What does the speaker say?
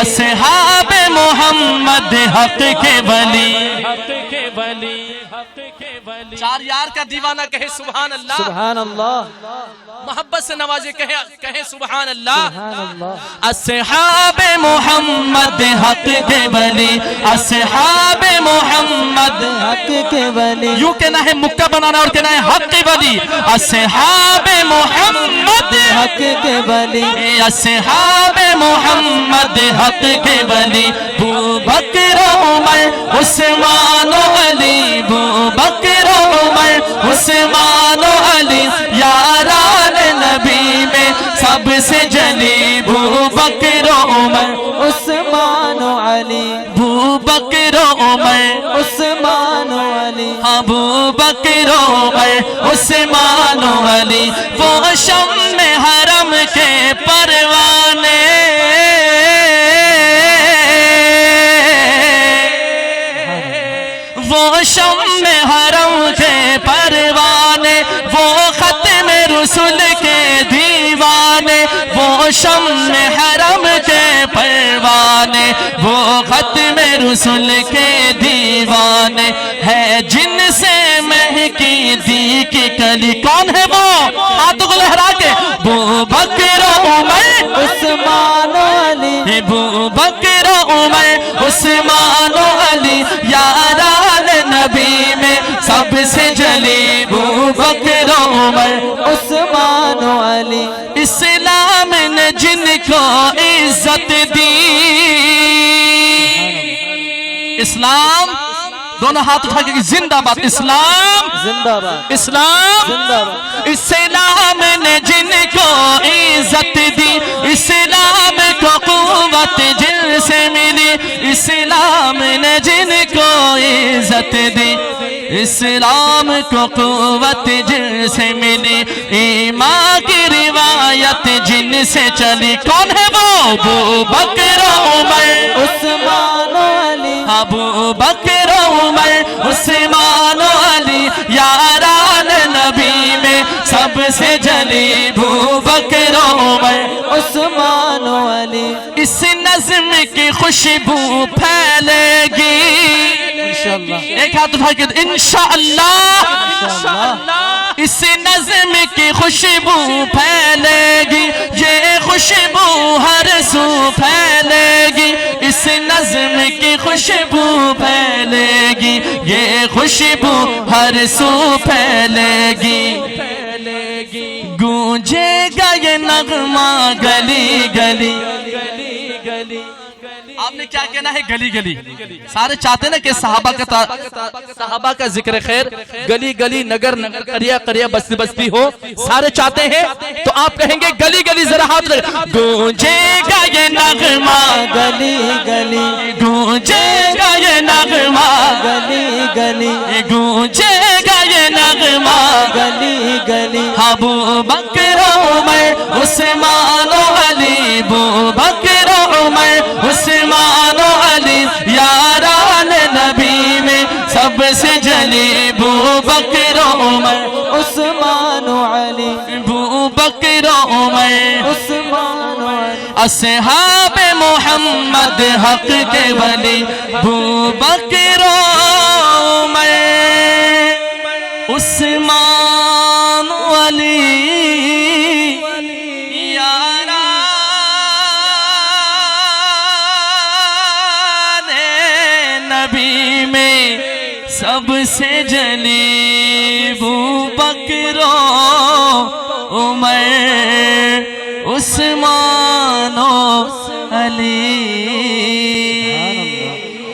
اصحاب محمد حق کے ولی. چار یار کا دیوانہ کہے سبحان اللہ. سبحان اللہ. محبت سے نوازے کہے سبحان اللہ. اصحاب محمد حق کے ولی. اصحاب محمد حق کے ولی. یوں کہنا ہے مکہ بنانا اور کہنا ہے حق کے ولی. اصحاب محمد حق کے ولی. اصحاب محمد حق کے ولی. ابو بکر عمر عثمان و علی. ابو بکر عمر عثمان و علی یاران نبی میں سب سے جلی. ابو بکر عمر عثمان و علی. ابو بکر عمر عثمان و علی. ابو بکر عمر عثمان و علی. وہ شم حرم کے پروانے وہ شم حرم کے پروانے. وہ ختم رسول کے دیوانے. وہ شم حرم کے پروانے. وہ ختم رسول کے دیوانے. ہے جن سے مہکی دی کی کلی. کون ہے وہ؟ ہاتھوں کو لہرا کے. ابو بکر عمر عثمان و علی. ابو بکر عمر عثمان و علی یاران نبی میں سب سے جلی. ابو بکر عمر عثمان و علی. اسلام نے جن کو عزت دی. اسلام دونوں ہاتھ اٹھا کے زندہ باد. اسلام زندہ باد. اسلام زندہ باد. اسلام نے جن کو عزت دی. اسلام کو قوت جن سے ملی. اسلام نے جن کو عزت دی. اسلام کو قوت جن سے ملی. ایمان کی روایت جن سے چلی. کون ہے وہ؟ ابو بکر عمر عثمان و علی. ابو بکر عمر عثمان و علی یاران نبی میں سب سے جلی. ابو بکر عمر عثمان و علی. اس نظم کی خوشبو پھیلے گی. انشاءاللہ. ایک ہاتھ اٹھا کے انشاءاللہ. اس نظم کی خوشبو پھیلے گی. یہ خوشبو ہر سو پھیلے گی. اس نظم کی خوشبو پھیلے گی. یہ خوشبو ہر سو پھیلے گی. گونجے گا یہ نغمہ گلی گلی. آپ نے کیا کہنا ہے؟ گلی گلی. سارے چاہتے نا کہ صحابہ کا ذکر خیر گلی گلی نگر نگر قریہ قریہ بستی بستی ہو. سارے چاہتے ہیں تو آپ کہیں گے گلی گلی. ذرا ہاتھ لگا. گونجے گا یہ نغمہ گلی گلی. گونجے گا یہ نغمہ گلی گلی. گونجے گا یہ نغمہ گلی گلی. ابو بکر عمر عثمان و علی. ابو بکر عمر عثمان و علی یاران نبی میں سب سے جلی. ابو بکر عمر عثمان و علی. ابو بکر عمر عثمان و علی. اصحاب محمد حق کے ولی. ابو بکر عمر عثمان و علی نبی میں سب سے جلی. ابو بکر عمر عثمان و علی.